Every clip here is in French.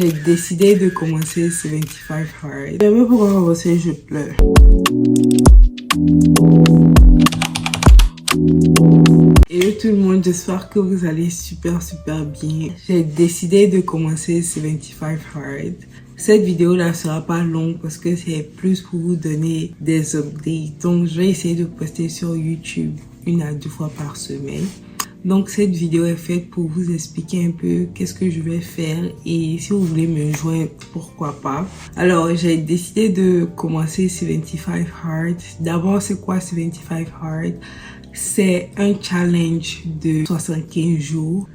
J'ai décidé de commencer 75 Hard. Je sais pas pourquoi commencer, je pleure. Hello tout le monde, j'espère que vous allez super bien. J'ai décidé de commencer 75 Hard. Cette vidéo là sera pas longue parce que c'est plus pour vous donner des updates. Donc je vais essayer de poster sur YouTube 1 à 2 fois par semaine. Donc cette vidéo est faite pour vous expliquer un peu qu'est-ce que je vais faire et si vous voulez me joindre, pourquoi pas. Alors j'ai décidé de commencer 75 Hard. D'abord c'est quoi 75 Hard? C'est un challenge de 75 jours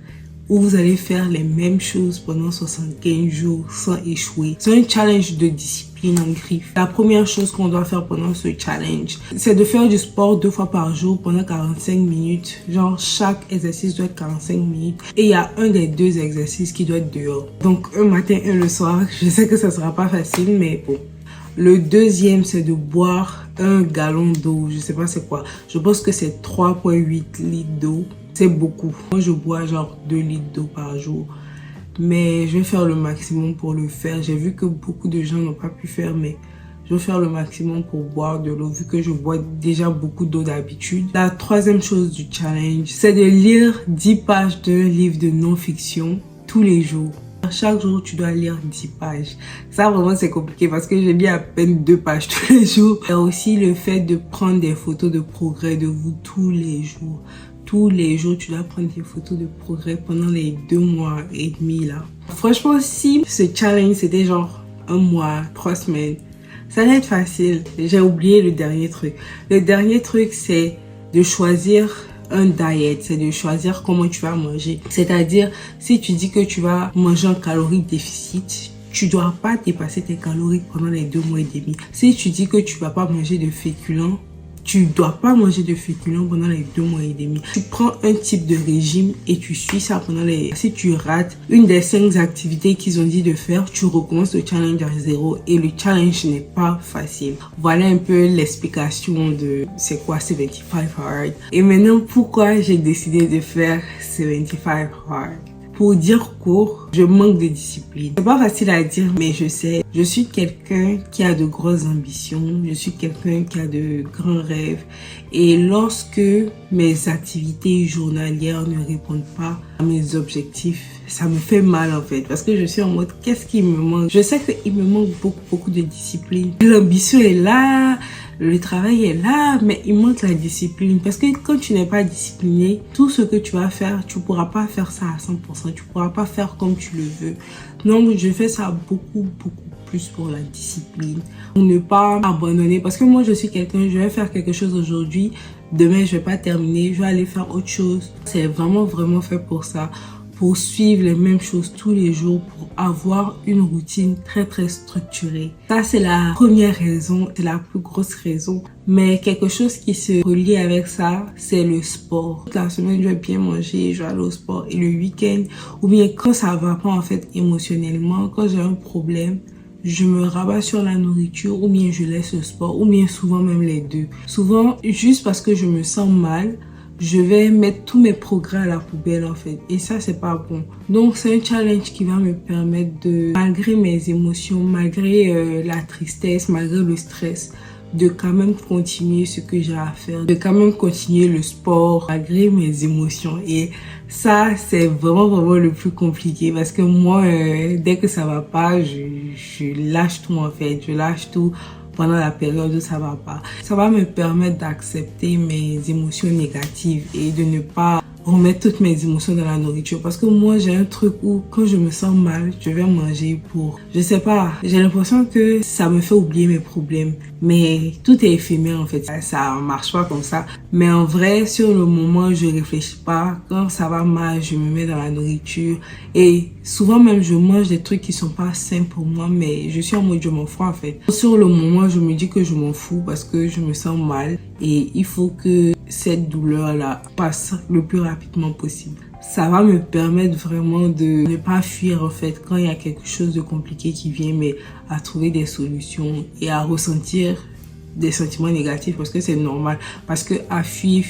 où vous allez faire les mêmes choses pendant 75 jours sans échouer. C'est un challenge de discipline en griffe. La première chose qu'on doit faire pendant ce challenge, c'est de faire du sport 2 fois par jour pendant 45 minutes. Genre, chaque exercice doit être 45 minutes. Et il y a un des 2 exercices qui doit être dehors. Donc, un matin, un le soir. Je sais que ça sera pas facile, mais bon. Le deuxième, c'est de boire 1 gallon d'eau. Je sais pas c'est quoi. Je pense que c'est 3,8 litres d'eau. C'est beaucoup. Moi, je bois genre 2 litres d'eau par jour. Mais je vais faire le maximum pour le faire. J'ai vu que beaucoup de gens n'ont pas pu faire, mais je vais faire le maximum pour boire de l'eau, vu que je bois déjà beaucoup d'eau d'habitude. La troisième chose du challenge, c'est de lire 10 pages d'un livre de non-fiction tous les jours. Chaque jour, tu dois lire 10 pages. Ça, vraiment, c'est compliqué parce que j'ai lu à peine 2 pages tous les jours. Il y a aussi le fait de prendre des photos de progrès de vous tous les jours. Tous les jours, tu dois prendre des photos de progrès pendant les 2 mois et demi là. Franchement, si ce challenge, c'était genre 1 mois, 3 semaines, ça allait être facile. J'ai oublié le dernier truc. Le dernier truc, c'est de choisir un diet, c'est de choisir comment tu vas manger. C'est-à-dire, si tu dis que tu vas manger en calories déficit, tu dois pas dépasser tes calories pendant les 2 mois et demi. Si tu dis que tu vas pas manger de féculents, tu dois pas manger de féculents pendant les 2 mois et demi. Tu prends un type de régime et tu suis ça pendant les... Si tu rates une des 5 activités qu'ils ont dit de faire, tu recommences le challenge à 0 et le challenge n'est pas facile. Voilà un peu l'explication de c'est quoi 75 Hard. Et maintenant, pourquoi j'ai décidé de faire 75 Hard? Pour dire court, je manque de discipline. C'est pas facile à dire, mais je sais. Je suis quelqu'un qui a de grosses ambitions. Je suis quelqu'un qui a de grands rêves. Et lorsque mes activités journalières ne répondent pas à mes objectifs, ça me fait mal en fait. Parce que je suis en mode, qu'est-ce qui me manque? Je sais qu'il me manque beaucoup de discipline. L'ambition est là. Le travail est là, mais il manque la discipline. Parce que quand tu n'es pas discipliné, tout ce que tu vas faire, tu pourras pas faire ça à 100%. Tu pourras pas faire comme tu le veux. Donc, je fais ça beaucoup plus pour la discipline. Pour ne pas abandonner. Parce que moi, je suis quelqu'un, je vais faire quelque chose aujourd'hui. Demain, je vais pas terminer. Je vais aller faire autre chose. C'est vraiment fait pour ça. Pour suivre les mêmes choses tous les jours, pour avoir une routine très structurée. Ça, c'est la première raison, c'est la plus grosse raison. Mais quelque chose qui se relie avec ça, c'est le sport. Toute la semaine, je vais bien manger, je vais aller au sport. Et le week-end, ou bien quand ça va pas en fait émotionnellement, quand j'ai un problème, je me rabats sur la nourriture ou bien je laisse le sport ou bien souvent même les deux. Souvent, juste parce que je me sens mal, je vais mettre tous mes progrès à la poubelle en fait. Et ça, c'est pas bon. Donc, c'est un challenge qui va me permettre de, malgré mes émotions, malgré la tristesse, malgré le stress, de quand même continuer ce que j'ai à faire, de quand même continuer le sport, malgré mes émotions. Et ça, c'est vraiment le plus compliqué parce que moi, dès que ça va pas, je lâche tout en fait. Je lâche tout pendant la période où ça va pas. Ça va me permettre d'accepter mes émotions négatives et de ne pas remettre toutes mes émotions dans la nourriture. Parce que moi, j'ai un truc où quand je me sens mal, je vais manger pour... Je sais pas, j'ai l'impression que ça me fait oublier mes problèmes. Mais tout est éphémère en fait. Ça marche pas comme ça. Mais en vrai, sur le moment, je réfléchis pas. Quand ça va mal, je me mets dans la nourriture. Et souvent même, je mange des trucs qui sont pas sains pour moi. Mais je suis en mode, je m'en fous en fait. Sur le moment, je me dis que je m'en fous parce que je me sens mal. Et il faut que cette douleur-là passe le plus rapidement possible. Ça va me permettre vraiment de ne pas fuir en fait quand il y a quelque chose de compliqué qui vient, mais à trouver des solutions et à ressentir des sentiments négatifs parce que c'est normal. Parce que à fuir,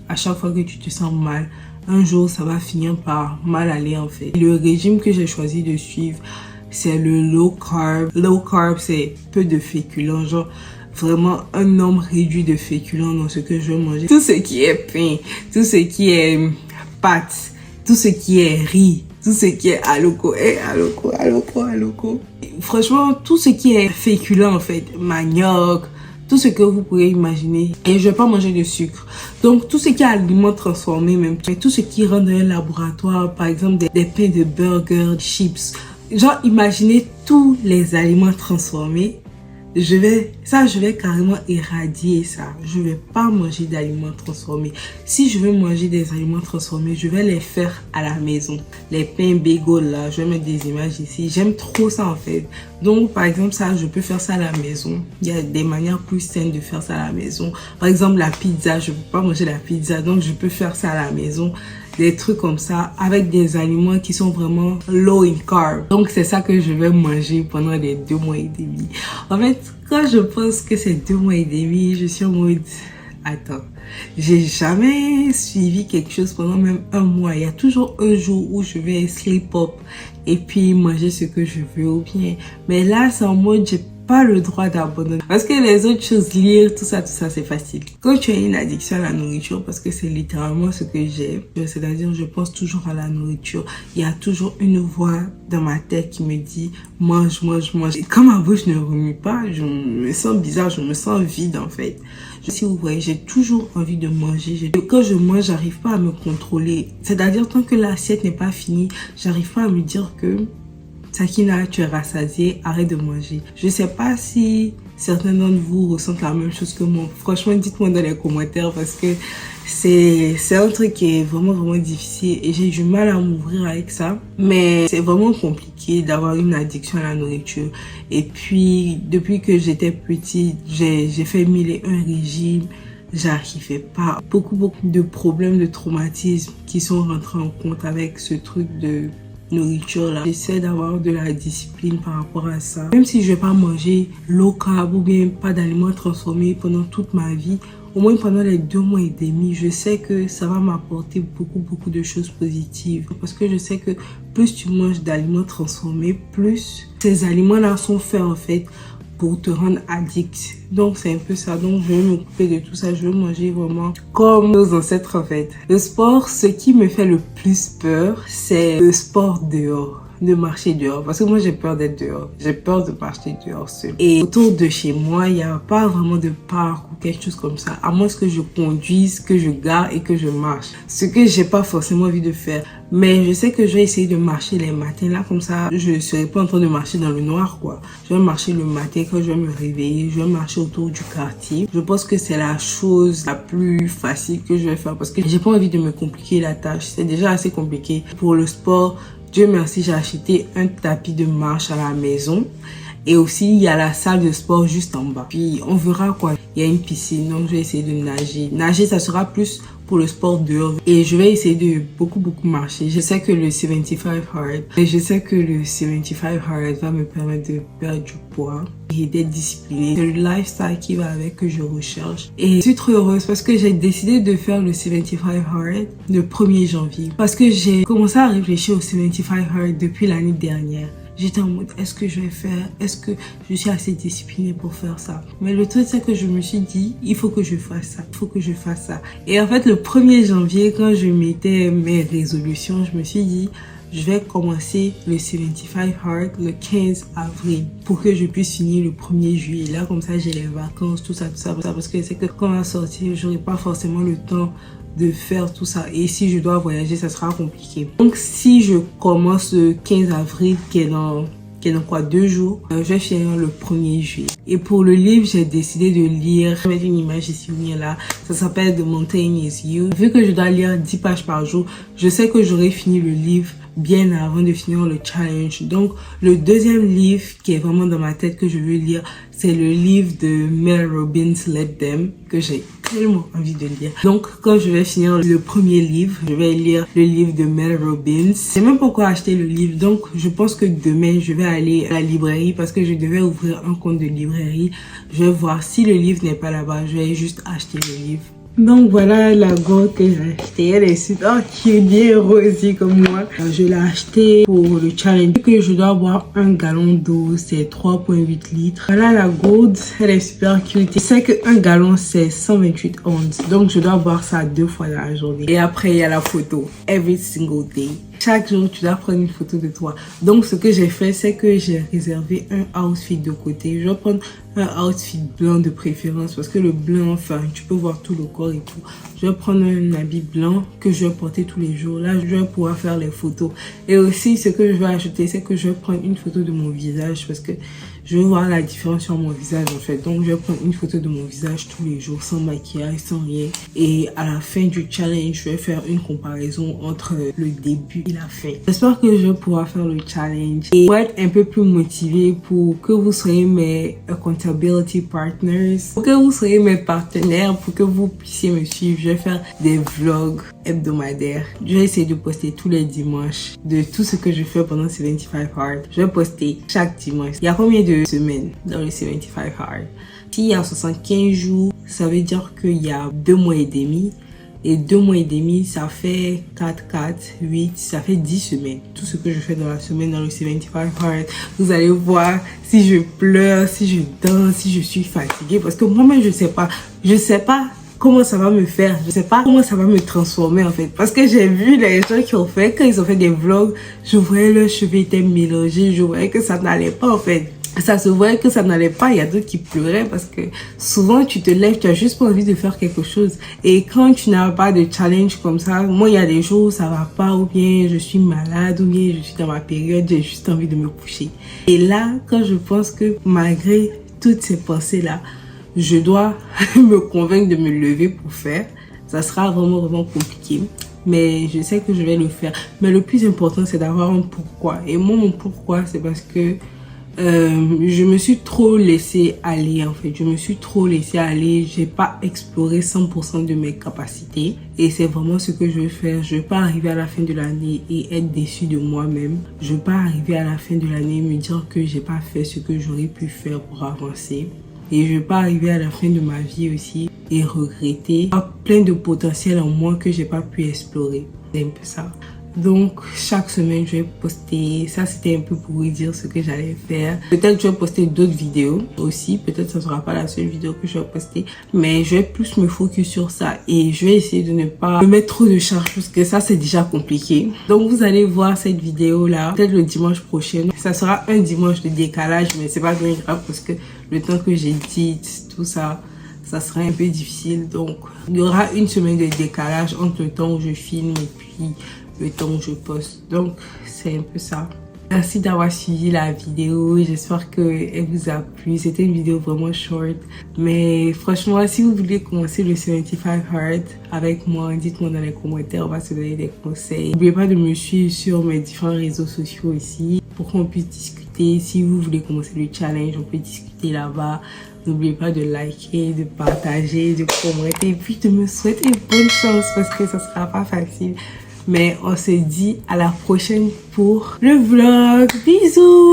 à chaque fois que tu te sens mal, un jour ça va finir par mal aller en fait. Le régime que j'ai choisi de suivre, c'est le low carb. Low carb, c'est peu de féculents, genre vraiment un nombre réduit de féculents dans ce que je vais manger. Tout ce qui est pain, tout ce qui est pâtes, tout ce qui est riz, tout ce qui est aloko, aloko. Franchement, tout ce qui est féculent en fait, manioc, tout ce que vous pourrez imaginer. Et je vais pas manger de sucre. Donc, tout ce qui est aliments transformés même, tout ce qui rentre dans un laboratoire, par exemple des pains de burger, chips. Genre, imaginez tous les aliments transformés. Je vais carrément éradier ça. Je vais pas manger d'aliments transformés. Si je veux manger des aliments transformés, je vais les faire à la maison. Les pains bagel là, je vais mettre des images ici. J'aime trop ça en fait. Donc par exemple ça, je peux faire ça à la maison. Il y a des manières plus saines de faire ça à la maison. Par exemple la pizza, je peux pas manger la pizza, donc je peux faire ça à la maison. Des trucs comme ça avec des aliments qui sont vraiment low in carb. Donc c'est ça que je vais manger pendant les 2 mois et demi. En fait, quand je pense que c'est 2 mois et demi, je suis en mode attends, j'ai jamais suivi quelque chose pendant même 1 mois. Il y a toujours un jour où je vais sleep up et puis manger ce que je veux ou bien. Mais là c'est en mode j'ai pas le droit d'abandonner. Parce que les autres choses, lire, tout ça, c'est facile. Quand tu as une addiction à la nourriture, parce que c'est littéralement ce que j'ai, c'est-à-dire je pense toujours à la nourriture, il y a toujours une voix dans ma tête qui me dit mange, mange, mange. Et quand ma bouche ne remue pas, je me sens bizarre, je me sens vide en fait. Si vous voyez, j'ai toujours envie de manger. Quand je mange, j'arrive pas à me contrôler. C'est-à-dire tant que l'assiette n'est pas finie, j'arrive pas à me dire que Sakina, tu es rassasiée, arrête de manger. Je sais pas si certains d'entre vous ressentent la même chose que moi. Franchement, dites-moi dans les commentaires parce que c'est un truc qui est vraiment difficile et j'ai du mal à m'ouvrir avec ça. Mais c'est vraiment compliqué d'avoir une addiction à la nourriture. Et puis, depuis que j'étais petite, j'ai fait 1001 régimes. J'arrivais pas. Beaucoup de problèmes de traumatisme qui sont rentrés en compte avec ce truc de nourriture là. J'essaie d'avoir de la discipline par rapport à ça. Même si je vais pas manger low carb ou bien pas d'aliments transformés pendant toute ma vie, au moins pendant les 2 mois et demi, je sais que ça va m'apporter beaucoup de choses positives. Parce que je sais que plus tu manges d'aliments transformés, plus ces aliments là sont faits en fait pour te rendre addict. Donc c'est un peu ça. Donc je vais m'occuper de tout ça. Je vais manger vraiment comme nos ancêtres en fait. Le sport, ce qui me fait le plus peur, c'est le sport dehors. De marcher dehors. Parce que moi j'ai peur d'être dehors. J'ai peur de marcher dehors seul. Et autour de chez moi, il n'y a pas vraiment de parc ou quelque chose comme ça. À moins que je conduise, que je gare et que je marche. Ce que j'ai pas forcément envie de faire. Mais je sais que je vais essayer de marcher les matins là, comme ça je serai pas en train de marcher dans le noir quoi. Je vais marcher le matin quand je vais me réveiller, je vais marcher autour du quartier. Je pense que c'est la chose la plus facile que je vais faire parce que j'ai pas envie de me compliquer la tâche. C'est déjà assez compliqué. Pour le sport, Dieu merci, j'ai acheté un tapis de marche à la maison. Et aussi, il y a la salle de sport juste en bas. Puis, on verra quoi. Il y a une piscine, donc je vais essayer de nager. Nager, ça sera plus pour le sport dehors. Et je vais essayer de beaucoup marcher. Je sais que le 75 hard, va me permettre de perdre du poids et d'être disciplinée. C'est le lifestyle qui va avec que je recherche. Et je suis trop heureuse parce que j'ai décidé de faire le 75 hard le 1er janvier. Parce que j'ai commencé à réfléchir au 75 hard depuis l'année dernière. J'étais en mode, est-ce que je vais faire? Est-ce que je suis assez disciplinée pour faire ça? Mais le truc, c'est que je me suis dit, il faut que je fasse ça. Il faut que je fasse ça. Et en fait, le 1er janvier, quand je mettais mes résolutions, je me suis dit, je vais commencer le 75 hard le 15 avril pour que je puisse finir le 1er juillet. Là, comme ça, j'ai les vacances, tout ça. Parce que c'est que quand on va sortir, j'aurai pas forcément le temps de faire tout ça. Et si je dois voyager, ça sera compliqué. Donc, si je commence le 15 avril, qui est dans quoi 2 jours, je vais finir le 1er juillet. Et pour le livre, j'ai décidé de lire, je vais mettre une image ici là, ça s'appelle The Mountain Is You. Vu que je dois lire 10 pages par jour, je sais que j'aurai fini le livre bien avant de finir le challenge. Donc, le deuxième livre qui est vraiment dans ma tête que je veux lire, c'est le livre de Mel Robbins, Let Them, que j'ai tellement envie de lire. Donc, quand je vais finir le 1er livre, je vais lire le livre de Mel Robbins. Je sais même pas quoi acheter le livre. Donc, je pense que demain, je vais aller à la librairie parce que je devais ouvrir un compte de librairie. Je vais voir si le livre n'est pas là-bas. Je vais juste acheter le livre Donc voilà la gourde que j'ai achetée. Elle est super cute, bien rosée comme moi. Je l'ai achetée pour le challenge. Que je dois boire un gallon d'eau, c'est 3,8 litres. Voilà la gourde, elle est super cute. Je sais qu'un gallon c'est 128 onces. Donc je dois boire ça 2 fois dans la journée. Et après il y a la photo. Every single day. Chaque jour, tu dois prendre une photo de toi. Donc, ce que j'ai fait, c'est que j'ai réservé un outfit de côté. Je vais prendre un outfit blanc de préférence parce que le blanc, enfin, tu peux voir tout le corps et tout. Je vais prendre un habit blanc que je vais porter tous les jours. Là, je vais pouvoir faire les photos. Et aussi, ce que je vais ajouter, c'est que je vais prendre une photo de mon visage parce que je veux voir la différence sur mon visage en fait. Donc, je vais prendre une photo de mon visage tous les jours sans maquillage, sans rien. Et à la fin du challenge, je vais faire une comparaison entre le début et la fin. J'espère que je vais pouvoir faire le challenge et pour être un peu plus motivée pour que vous soyez mes accountability partners, pour que vous soyez mes partenaires, pour que vous puissiez me suivre. Je vais faire des vlogs hebdomadaires. Je vais essayer de poster tous les dimanches de tout ce que je fais pendant 75 Hard. Je vais poster chaque dimanche. Il y a combien de semaines dans le 75 Hard? S'il y a 75 jours, ça veut dire qu'il y a 2 mois et demi. Et 2 mois et demi, ça fait 4, 8, ça fait 10 semaines. Tout ce que je fais dans la semaine dans le 75 Hard. Vous allez voir si je pleure, si je danse, si je suis fatiguée. Parce que moi-même, je sais pas comment ça va me faire. Je sais pas comment ça va me transformer en fait. Parce que j'ai vu les gens qui ont fait, quand ils ont fait des vlogs, je voyais leurs cheveux étaient mélangés. Je voyais que ça n'allait pas en fait. Ça se voyait que ça n'allait pas. Il y a d'autres qui pleuraient parce que souvent tu te lèves, tu as juste pas envie de faire quelque chose. Et quand tu n'as pas de challenge comme ça, moi il y a des jours où ça va pas, ou bien je suis malade, ou bien je suis dans ma période, j'ai juste envie de me coucher. Et là, quand je pense que malgré toutes ces pensées-là, je dois me convaincre de me lever pour faire, ça sera vraiment compliqué. Mais je sais que je vais le faire. Mais le plus important, c'est d'avoir un pourquoi. Et moi, mon pourquoi, c'est parce que je me suis trop laissée aller en fait. Je me suis trop laissée aller. J'ai pas exploré 100% de mes capacités. Et c'est vraiment ce que je veux faire. Je veux pas arriver à la fin de l'année et être déçue de moi-même. Je veux pas arriver à la fin de l'année et me dire que j'ai pas fait ce que j'aurais pu faire pour avancer. Et je veux pas arriver à la fin de ma vie aussi et regretter. Plein de potentiel en moi que j'ai pas pu explorer. C'est un peu ça. Donc, chaque semaine, je vais poster. Ça, c'était un peu pour vous dire ce que j'allais faire. Peut-être je vais poster d'autres vidéos aussi. Peut-être ça ne sera pas la seule vidéo que je vais poster. Mais je vais plus me focus sur ça. Et je vais essayer de ne pas me mettre trop de charge parce que ça, c'est déjà compliqué. Donc, vous allez voir cette vidéo-là. Peut-être le dimanche prochain. Ça sera un dimanche de décalage. Mais c'est pas bien grave parce que le temps que j'édite, tout ça, ça sera un peu difficile. Donc, il y aura une semaine de décalage entre le temps où je filme et puis le temps où je poste. Donc, c'est un peu ça. Merci d'avoir suivi la vidéo. J'espère qu'elle vous a plu. C'était une vidéo vraiment short. Mais franchement, si vous voulez commencer le 75 Hard avec moi, dites-moi dans les commentaires. On va se donner des conseils. N'oubliez pas de me suivre sur mes différents réseaux sociaux ici pour qu'on puisse discuter. Si vous voulez commencer le challenge, on peut discuter là-bas. N'oubliez pas de liker, de partager, de commenter. Et puis de me souhaiter bonne chance parce que ça sera pas facile. Mais on se dit à la prochaine pour le vlog. Bisous!